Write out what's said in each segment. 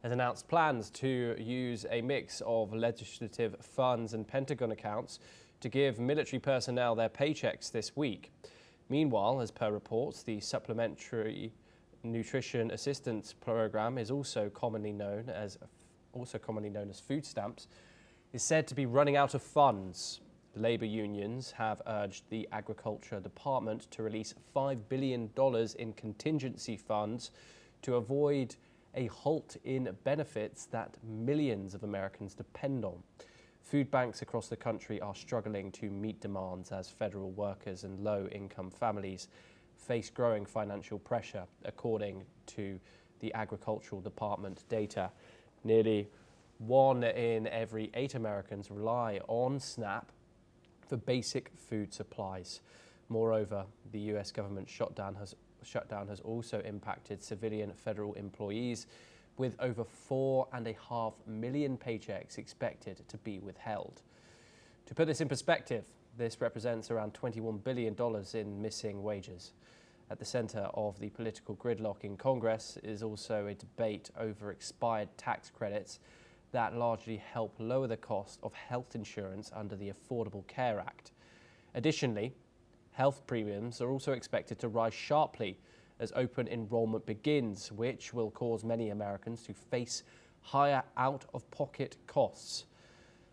has announced plans to use a mix of legislative funds and Pentagon accounts to give military personnel their paychecks this week. Meanwhile, as per reports, the Supplementary Nutrition Assistance Program is also commonly known as food stamps, is said to be running out of funds. Labour unions have urged the Agriculture Department to release $5 billion in contingency funds to avoid a halt in benefits that millions of Americans depend on. Food banks across the country are struggling to meet demands as federal workers and low-income families face growing financial pressure, according to the Agricultural Department data. Nearly 1 in every 8 Americans rely on SNAP for basic food supplies. Moreover, the US government shutdown has also impacted civilian federal employees, with over 4.5 million paychecks expected to be withheld. To put this in perspective, this represents around $21 billion in missing wages. At the center of the political gridlock in Congress is also a debate over expired tax credits that largely help lower the cost of health insurance under the Affordable Care Act. Additionally, health premiums are also expected to rise sharply as open enrollment begins, which will cause many Americans to face higher out-of-pocket costs.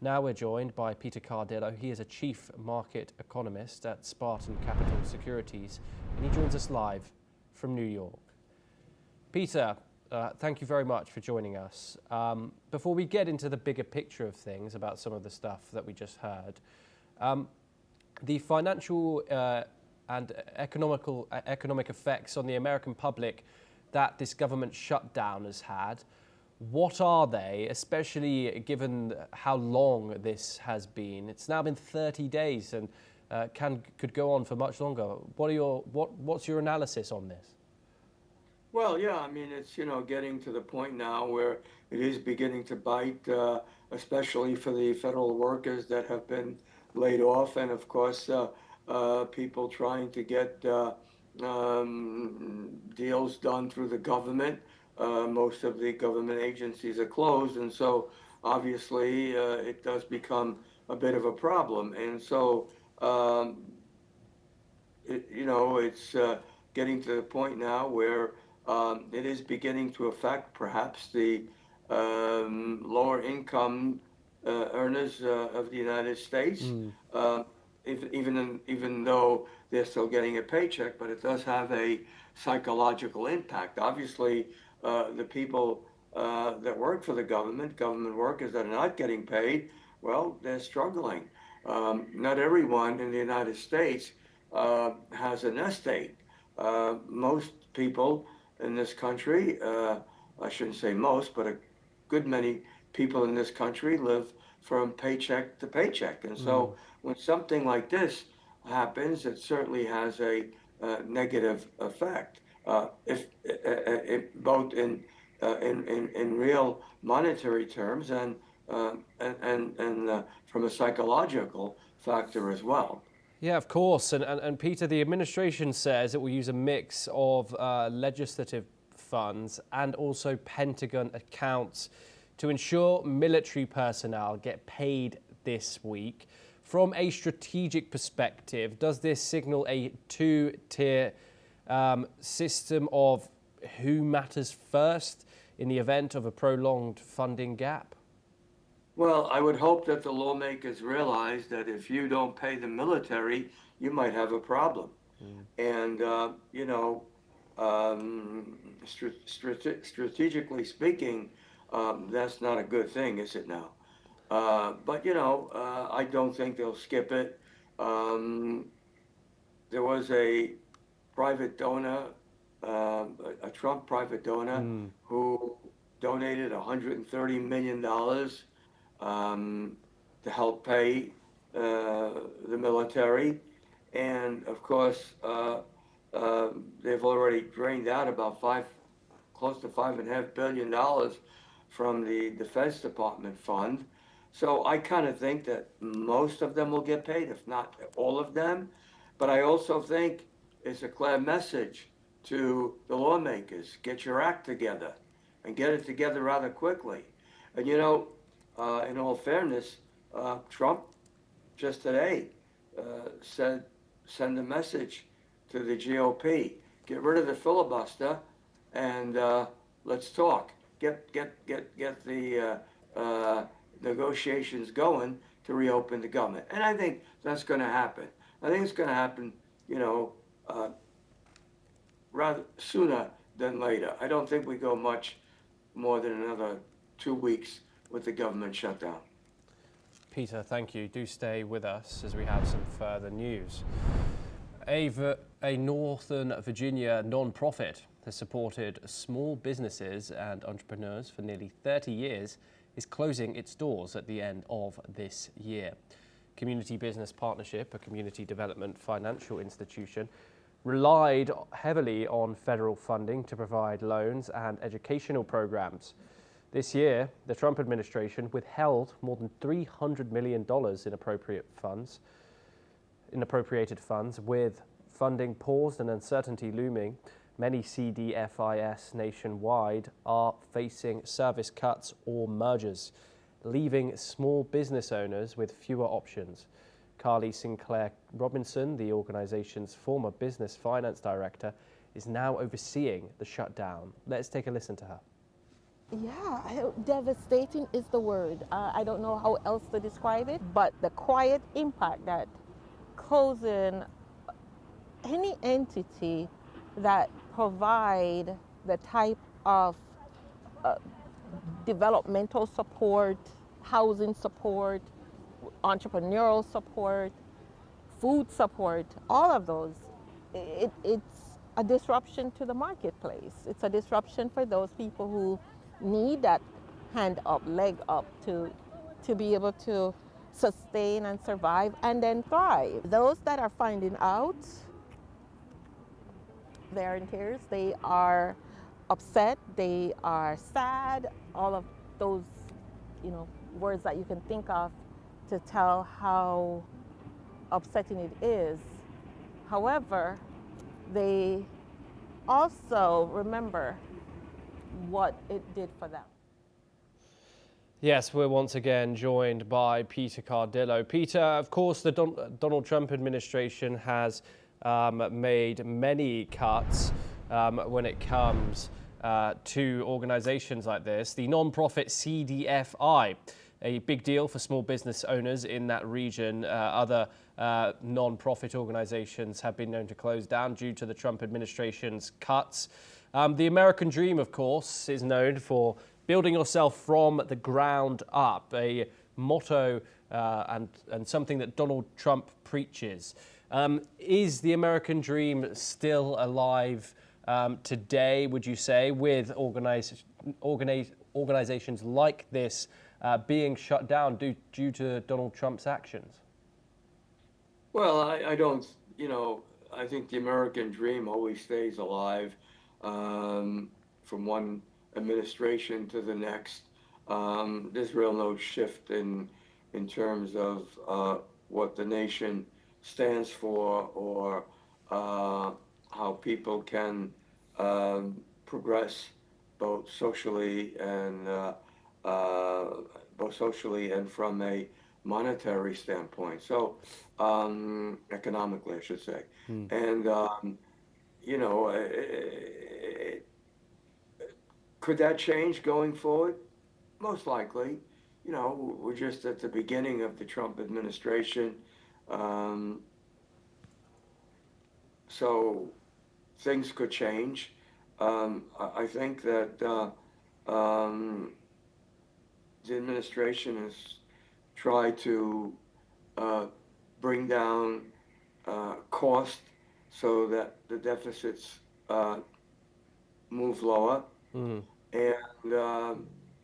Now we're joined by Peter Cardillo. He is a chief market economist at Spartan Capital Securities, and he joins us live from New York. Peter, thank you very much for joining us. Before we get into the bigger picture of things about some of the stuff that we just heard, the financial and economic effects on the American public that this government shutdown has had, what are they, especially given how long this has been? It's now been 30 days and could go on for much longer. What's your analysis on this? Well, yeah, I mean, it's, getting to the point now where it is beginning to bite, especially for the federal workers that have been laid off, and of course, people trying to get deals done through the government. Most of the government agencies are closed, and so obviously it does become a bit of a problem. And so, it's getting to the point now where it is beginning to affect perhaps the lower income earners of the United States. Even though they're still getting a paycheck, but it does have a psychological impact. Obviously, the people that work for the government workers that are not getting paid, well, they're struggling. Not everyone in the United States has a nest egg. Most people in this country, I shouldn't say most, but a good many people in this country live from paycheck to paycheck. And so when something like this happens, it certainly has a negative effect, if both in real monetary terms and from a psychological factor as well. Yeah, of course. And Peter, the administration says it will use a mix of legislative funds and also Pentagon accounts to ensure military personnel get paid this week. From a strategic perspective, does this signal a two-tier system of who matters first in the event of a prolonged funding gap? Well, I would hope that the lawmakers realize that if you don't pay the military, you might have a problem. And, strategically speaking, that's not a good thing, is it now? But, I don't think they'll skip it. There was a private donor, a Trump private donor, who donated $130 million to help pay the military. And, of course, they've already drained out about close to $5.5 billion from the Defense Department fund. So I kind of think that most of them will get paid, if not all of them. But I also think it's a clear message to the lawmakers: get your act together and get it together rather quickly. And in all fairness, Trump just today said, send a message to the GOP, get rid of the filibuster, and let's talk. Get the negotiations going to reopen the government. And I think that's going to happen. I think it's going to happen, rather sooner than later. I don't think we go much more than another 2 weeks with the government shutdown. Peter, thank you. Do stay with us as we have some further news. A Northern Virginia non-profit has supported small businesses and entrepreneurs for nearly 30 years is closing its doors at the end of this year. Community Business Partnership, a community development financial institution, relied heavily on federal funding to provide loans and educational programs. This year, the Trump administration withheld more than $300 million in appropriated funds, with funding paused and uncertainty looming. Many CDFIS nationwide are facing service cuts or mergers, leaving small business owners with fewer options. Carly Sinclair Robinson, the organization's former business finance director, is now overseeing the shutdown. Let's take a listen to her. Yeah, devastating is the word. I don't know how else to describe it, but the quiet impact that closing any entity that provide the type of developmental support, housing support, entrepreneurial support, food support, all of those, it's a disruption to the marketplace. It's a disruption for those people who need that hand up, leg up to be able to sustain and survive and then thrive. Those that are finding out, they're in tears, they are upset, they are sad, all of those, words that you can think of to tell how upsetting it is. However, they also remember what it did for them. Yes, we're once again joined by Peter Cardillo. Peter, of course, the Donald Trump administration has made many cuts when it comes to organizations like this. The non-profit CDFI, a big deal for small business owners in that region. Other non-profit organizations have been known to close down due to the Trump administration's cuts. The American dream, of course, is known for building yourself from the ground up, a motto and something that Donald Trump preaches. Is the American dream still alive today, would you say, with organizations like this being shut down due to Donald Trump's actions? Well, I don't, I think the American dream always stays alive from one administration to the next. There's real no shift in terms of what the nation stands for or how people can progress both socially and from a monetary standpoint. So economically, I should say. And could that change going forward? Most likely. We're just at the beginning of the Trump administration. So things could change. I think that the administration has tried to bring down cost so that the deficits move lower, and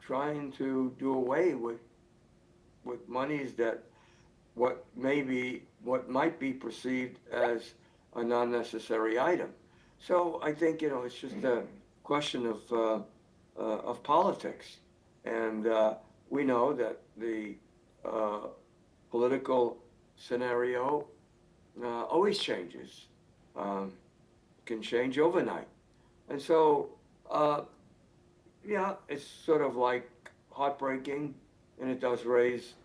trying to do away with monies that what might be perceived as a non-necessary item. So I think it's just a question of politics, and we know that the political scenario always changes, can change overnight, and so Yeah, it's sort of like heartbreaking, and it does raise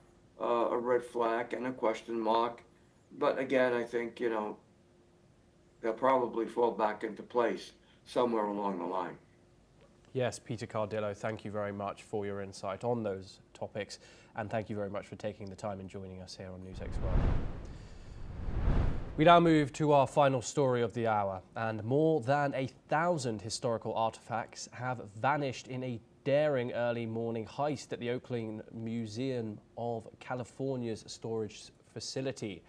a red flag and a question mark. But again, I think, they'll probably fall back into place somewhere along the line. Yes, Peter Cardillo, thank you very much for your insight on those topics, and thank you very much for taking the time and joining us here on NewsX World. We now move to our final story of the hour, and more than 1,000 historical artifacts have vanished in a daring early morning heist at the Oakland Museum of California's storage facility.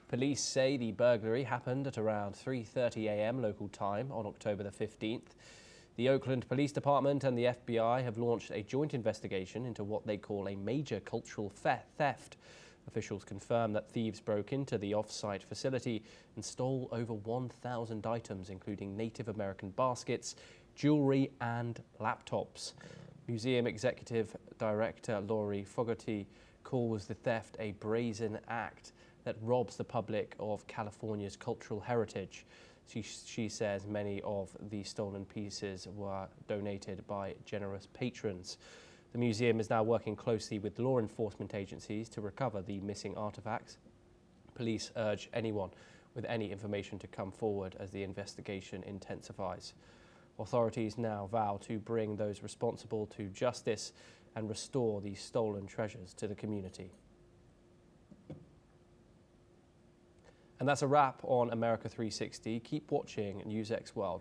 Police say the burglary happened at around 3:30 a.m. local time on October the 15th. The Oakland Police Department and the FBI have launched a joint investigation into what they call a major cultural theft. Officials confirm that thieves broke into the off-site facility and stole over 1,000 items, including Native American baskets, jewelry, and laptops. Museum Executive Director Lori Fogarty calls the theft a brazen act that robs the public of California's cultural heritage. She says many of the stolen pieces were donated by generous patrons. The museum is now working closely with law enforcement agencies to recover the missing artifacts. Police urge anyone with any information to come forward as the investigation intensifies. Authorities now vow to bring those responsible to justice and restore these stolen treasures to the community. And that's a wrap on America 360. Keep watching NewsX World.